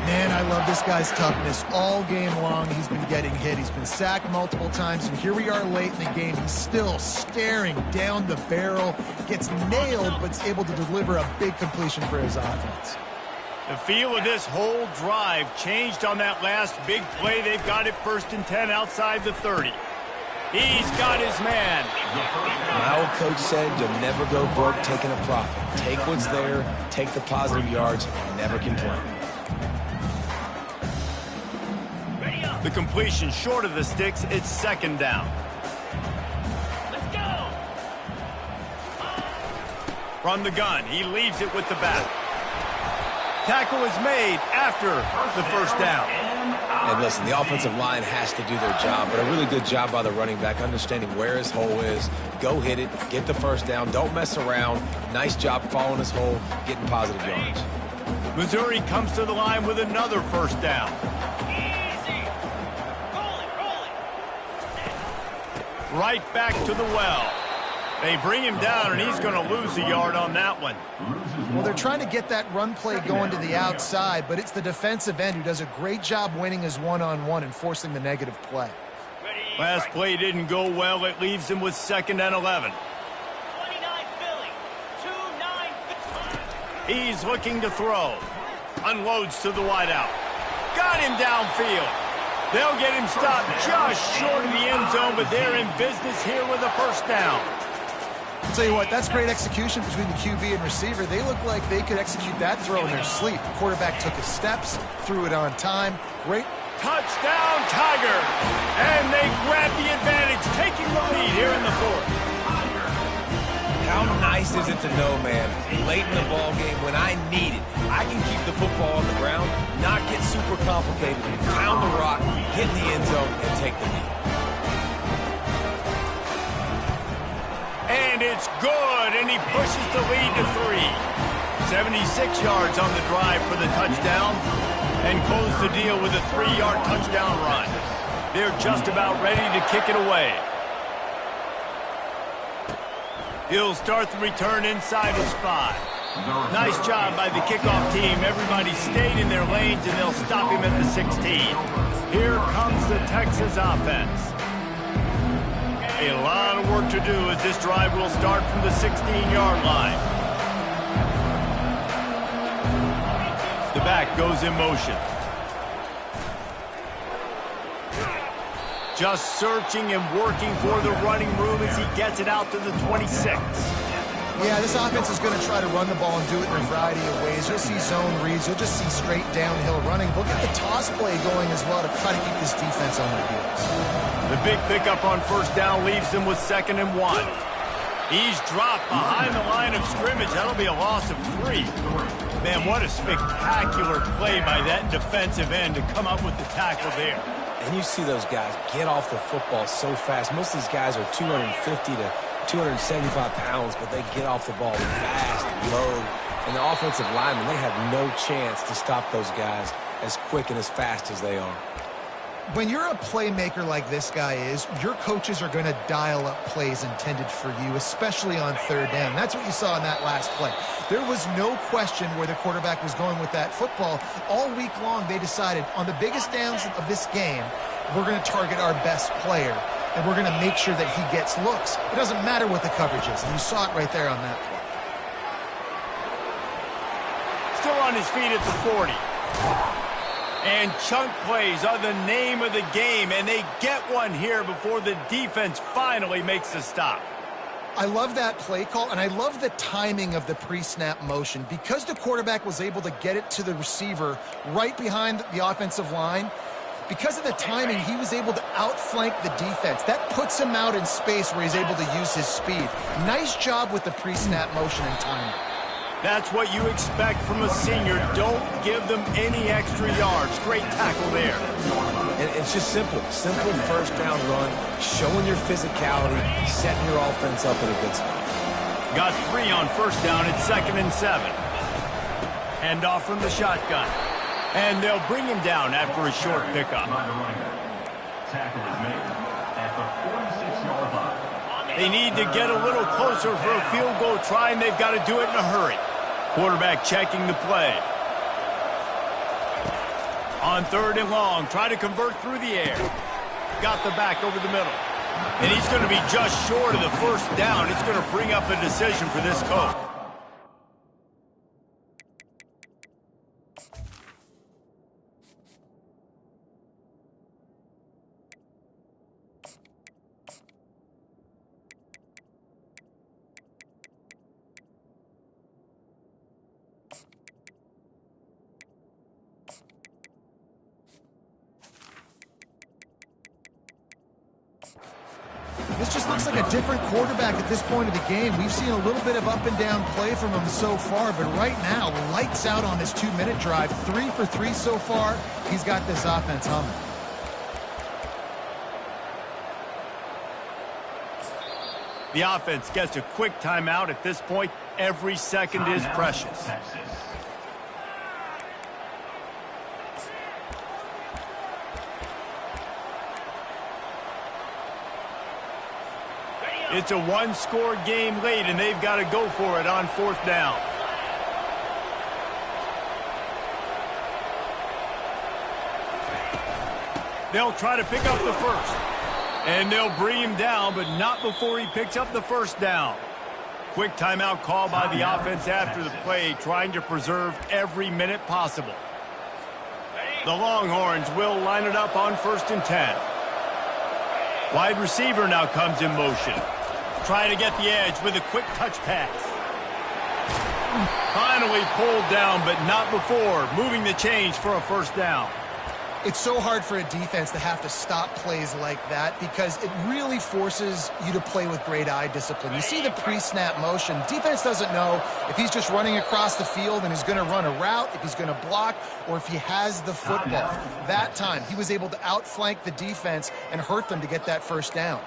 Man, I love this guy's toughness. All game long, he's been getting hit. He's been sacked multiple times, and here we are late in the game. He's still staring down the barrel, gets nailed, but is able to deliver a big completion for his offense. The feel of this whole drive changed on that last big play. They've got it 1st and 10 outside the 30. He's got his man. My old coach said you'll never go broke taking a profit. Take what's there, take the positive yards, and never complain. The completion short of the sticks, it's 2nd down. Let's go. From the gun, he leaves it with the back. Tackle is made after the first down. And listen, the offensive line has to do their job, but a really good job by the running back, understanding where his hole is. Go hit it, get the first down, don't mess around. Nice job following his hole, getting positive yards. Missouri comes to the line with another first down. Easy. Roll it. Right back to the well. They bring him down, and he's going to lose a yard on that one. Well, they're trying to get that run play going to the outside, but it's the defensive end who does a great job winning his one-on-one and forcing the negative play. Last play didn't go well. It leaves him with 2nd and 11. 29 Philly. 2-9. He's looking to throw. Unloads to the wideout. Got him downfield. They'll get him stopped just short of the end zone, but they're in business here with a first down. I'll tell you what, that's great execution between the QB and receiver. They look like they could execute that throw in their sleep. The quarterback took his steps, threw it on time. Great. Touchdown, Tiger! And they grab the advantage, taking the lead here in the fourth. How nice is it to know, man, late in the ball game when I need it, I can keep the football on the ground, not get super complicated, pound the rock, get in the end zone, and take the lead. And it's good, and he pushes the lead to 3. 76 yards on the drive for the touchdown, and close the deal with a 3-yard touchdown run. They're just about ready to kick it away. He'll start the return inside his 5. Nice job by the kickoff team. Everybody stayed in their lanes, and they'll stop him at the 16. Here comes the Texas offense. A lot of work to do as this drive will start from the 16-yard line. The back goes in motion. Just searching and working for the running room as he gets it out to the 26. Yeah, this offense is going to try to run the ball and do it in a variety of ways. You'll see zone reads. You'll just see straight downhill running. Look at the toss play going as well to try to keep this defense on their heels. The big pickup on first down leaves him with 2nd and 1. He's dropped behind the line of scrimmage. That'll be a loss of 3. Man, what a spectacular play by that defensive end to come up with the tackle there. And you see those guys get off the football so fast. Most of these guys are 250 to 275 pounds, but they get off the ball fast, low. And the offensive linemen, they have no chance to stop those guys as quick and as fast as they are. When you're a playmaker like this guy is, your coaches are going to dial up plays intended for you, especially on third down. That's what you saw in that last play. There was no question where the quarterback was going with that football. All week long, they decided on the biggest downs of this game, we're going to target our best player, and we're going to make sure that he gets looks. It doesn't matter what the coverage is, and you saw it right there on that play. Still on his feet at the 40. And chunk plays are the name of the game, and they get one here before the defense finally makes the stop. I love that play call, and I love the timing of the pre-snap motion. Because the quarterback was able to get it to the receiver right behind the offensive line, because of the timing, he was able to outflank the defense. That puts him out in space where he's able to use his speed. Nice job with the pre-snap motion and timing. That's what you expect from a senior. Don't give them any extra yards. Great tackle there. And it's just simple. Simple first down run, showing your physicality, setting your offense up in a good spot. Got 3 on first down at 2nd and 7. Hand off from the shotgun. And they'll bring him down after a short pickup. Tackle is made at the 46-yard line. They need to get a little closer for a field goal try, and they've got to do it in a hurry. Quarterback checking the play. On 3rd and long, try to convert through the air. Got the back over the middle. And he's going to be just short of the first down. It's going to bring up a decision for this coach. this just looks like a different quarterback at this point of the game. We've seen a little bit of up and down play from him so far, but right now, lights out on his 2-minute drive. 3 for 3 so far. He's got this offense humming. The offense gets a quick timeout at this point. Every second is precious. It's a one-score game late, and they've got to go for it on 4th down. They'll try to pick up the first. And they'll bring him down, but not before he picks up the first down. Quick timeout call by the offense after the play, trying to preserve every minute possible. The Longhorns will line it up on 1st and 10. Wide receiver now comes in motion. Trying to get the edge with a quick touch pass. Finally pulled down, but not before moving the chains for a first down. It's so hard for a defense to have to stop plays like that because it really forces you to play with great eye discipline. You see the pre-snap motion. Defense doesn't know if he's just running across the field and he's going to run a route, if he's going to block, or if he has the football. That time, he was able to outflank the defense and hurt them to get that first down.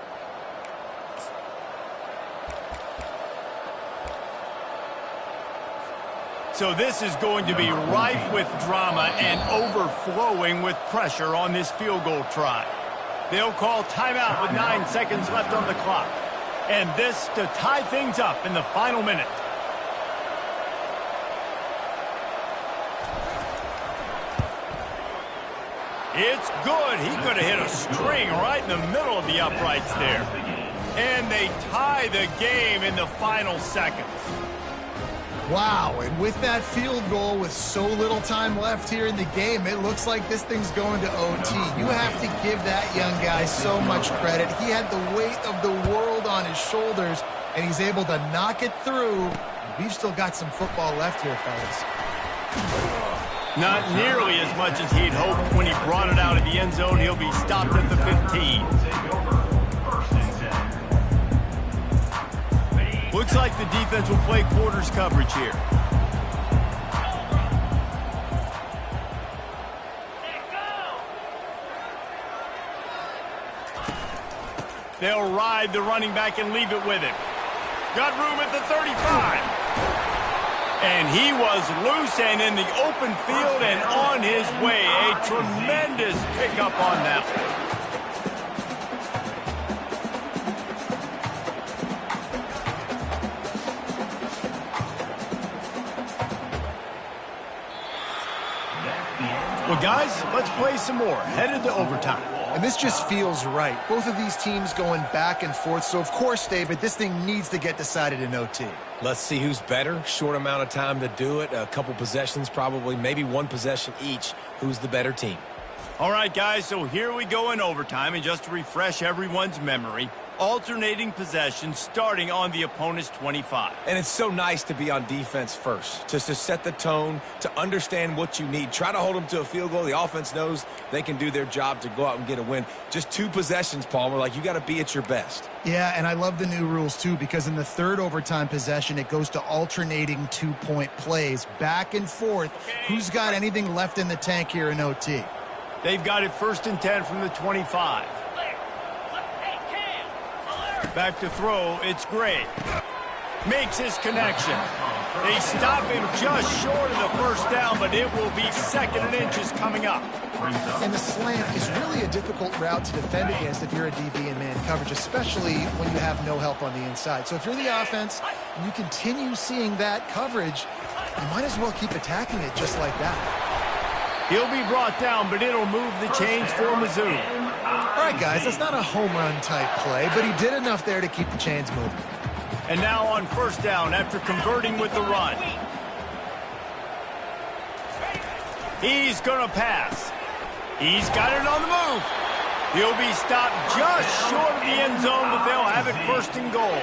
So this is going to be rife with drama and overflowing with pressure on this field goal try. They'll call timeout with 9 seconds left on the clock. And this to tie things up in the final minute. It's good. He could have hit a string right in the middle of the uprights there. And they tie the game in the final seconds. Wow, and with that field goal with so little time left here in the game, it looks like this thing's going to OT. You have to give that young guy so much credit. He had the weight of the world on his shoulders, and he's able to knock it through. We've still got some football left here, fellas. Not nearly as much as he'd hoped when he brought it out of the end zone. He'll be stopped at the 15. Looks like the defense will play quarters coverage here. They'll ride the running back and leave it with him. Got room at the 35. And he was loose and in the open field and on his way. A tremendous pickup on that one. Well, guys, let's play some more. Headed to overtime. And this just feels right. Both of these teams going back and forth. So, of course, David, this thing needs to get decided in OT. Let's see who's better. Short amount of time to do it. A couple possessions probably. Maybe one possession each. Who's the better team? All right, guys, so here we go in overtime. And just to refresh everyone's memory, alternating possessions starting on the opponent's 25. And it's so nice to be on defense first, just to set the tone, to understand what you need. Try to hold them to a field goal. The offense knows they can do their job to go out and get a win. Just 2 possessions, Palmer. Like, you got to be at your best. Yeah, and I love the new rules, too, because in the third overtime possession, it goes to alternating 2-point plays, back and forth. Who's got anything left in the tank here in OT? They've got it 1st and 10 from the 25. Back to throw, it's Gray. Makes his connection. They stop him just short of the first down, but it will be 2nd and inches coming up. And the slant is really a difficult route to defend against if you're a DB in man coverage, especially when you have no help on the inside. So if you're the offense and you continue seeing that coverage, you might as well keep attacking it just like that. He'll be brought down, but it'll move the chains for Mizzu. All right, guys, that's not a home run type play, but he did enough there to keep the chains moving. And now on 1st down after converting with the run. He's going to pass. He's got it on the move. He'll be stopped just short of the end zone, but they'll have it 1st and goal.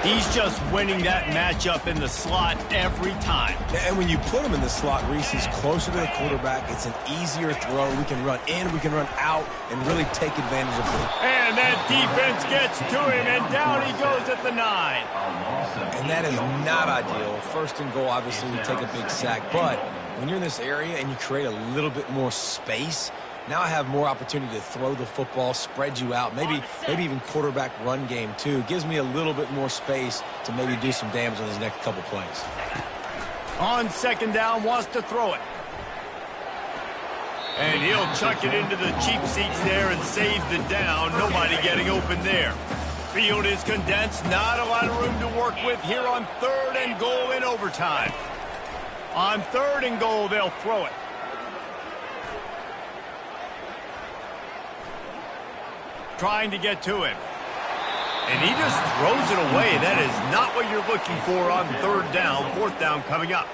He's just winning that matchup in the slot every time. And when you put him in the slot, Reese, he's closer to the quarterback. It's an easier throw. We can run in, we can run out, and really take advantage of it. And that defense gets to him, and down he goes at the 9. And that is not ideal. First and goal, obviously, you take a big sack. But when you're in this area and you create a little bit more space, now I have more opportunity to throw the football, spread you out, maybe even quarterback run game too. It gives me a little bit more space to maybe do some damage on these next couple plays. On second down, wants to throw it. And he'll chuck it into the cheap seats there and save the down. Nobody getting open there. Field is condensed. Not a lot of room to work with here on third and goal in overtime. On third and goal, they'll throw it. Trying to get to him. And he just throws it away. That is not what you're looking for on third down. Fourth down coming up.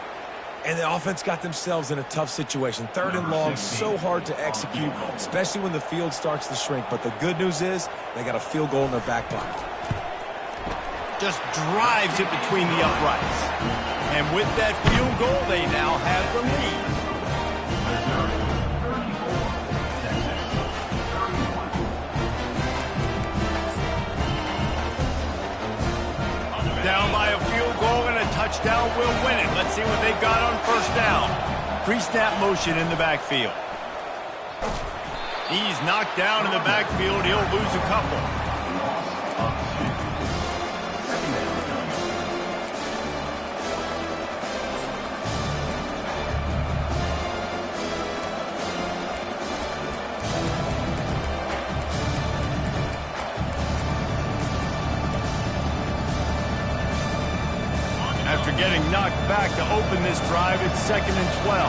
And the offense got themselves in a tough situation. Third and long, so hard to execute, especially when the field starts to shrink. But the good news is they got a field goal in their back pocket. Just drives it between the uprights. And with that field goal, they now have the lead. Down by a field goal and a touchdown will win it. Let's see what they've got on first down. Pre-snap motion in the backfield. He's knocked down in the backfield. He'll lose a couple. After getting knocked back to open this drive, it's 2nd and 12.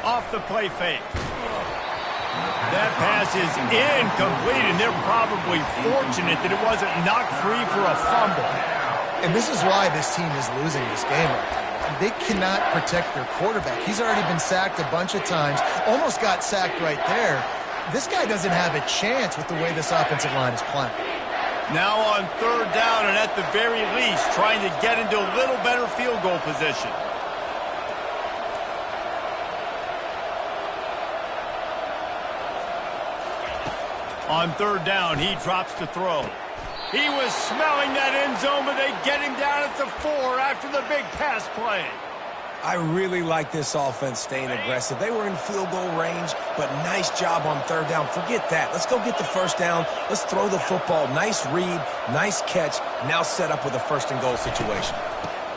Off the play fake. That pass is incomplete, and they're probably fortunate that it wasn't knocked free for a fumble. And this is why this team is losing this game right now. They cannot protect their quarterback. He's already been sacked a bunch of times, almost got sacked right there. This guy doesn't have a chance with the way this offensive line is playing. Now on third down, and at the very least, trying to get into a little better field goal position. On third down, he drops to throw. He was smelling that end zone, but they get him down at the 4 after the big pass play. I really like this offense staying aggressive. They were in field goal range, but nice job on third down. Forget that. Let's go get the first down. Let's throw the football. Nice read, nice catch. Now set up with a first and goal situation.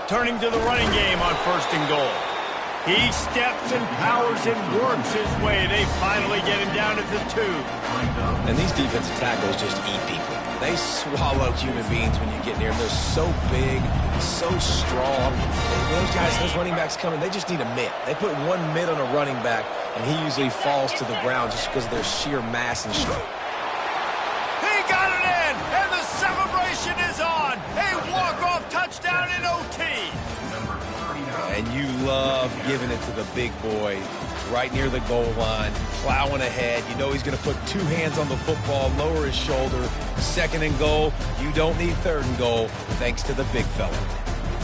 Turning to the running game on first and goal. He steps and powers and works his way. They finally get him down at the 2. And these defensive tackles just eat people. They swallow human beings when you get near them. They're so big, so strong. Those guys, those running backs coming, they just need a mitt. They put one mitt on a running back, and he usually falls to the ground just because of their sheer mass and strength. He got it in, and the celebration is on. A walk-off touchdown in OT. And you love giving it to the big boy right near the goal line, plowing ahead. You know he's going to put 2 hands on the football, lower his shoulder. 2nd and goal. You don't need 3rd and goal, thanks to the big fella.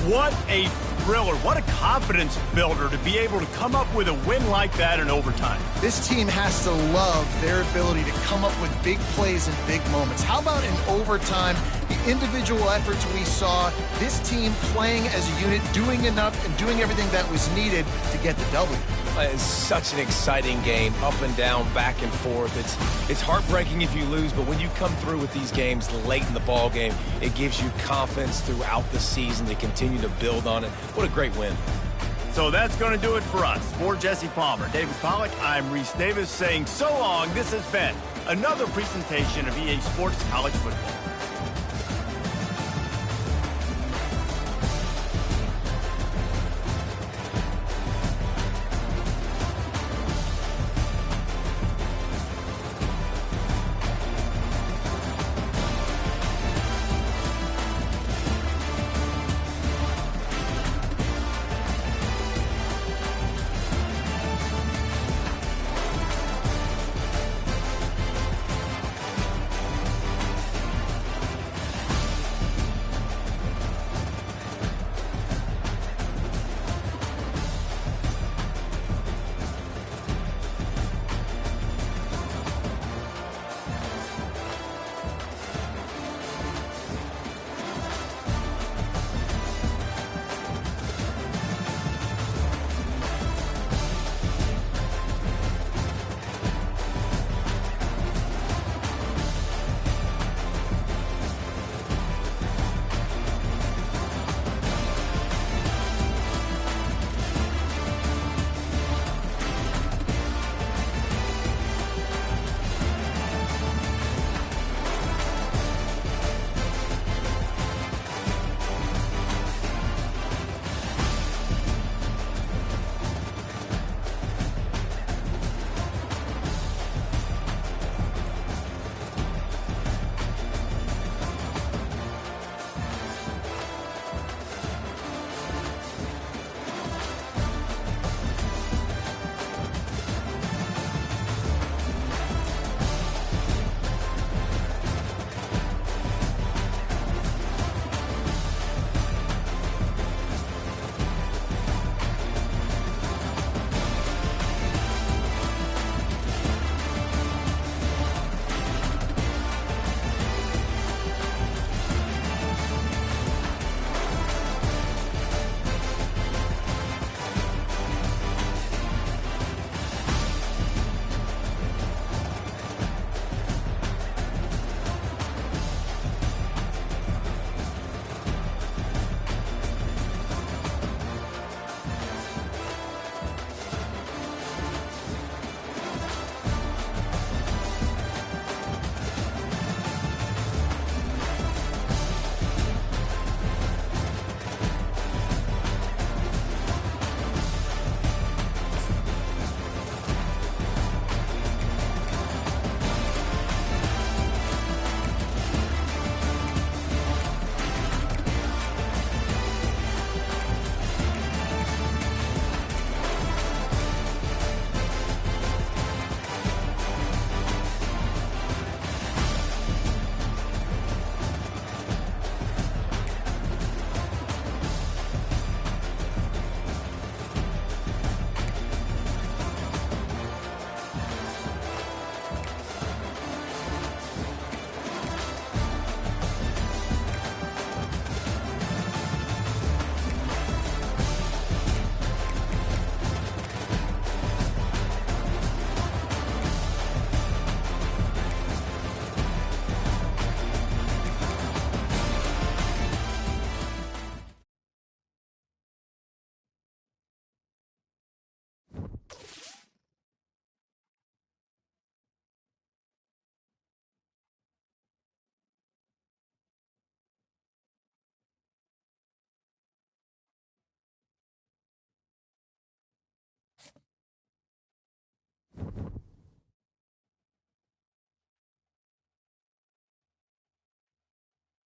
What a thriller. What a confidence builder to be able to come up with a win like that in overtime. This team has to love their ability to come up with big plays and big moments. How about in overtime, the individual efforts we saw, this team playing as a unit, doing enough and doing everything that was needed to get the W. It's such an exciting game, up and down, back and forth. It's heartbreaking if you lose, but when you come through with these games late in the ball game, it gives you confidence throughout the season to continue to build on it. What a great win. So that's going to do it for us. For Jesse Palmer, David Pollack, I'm Reese Davis saying so long. This has been another presentation of EA Sports College Football.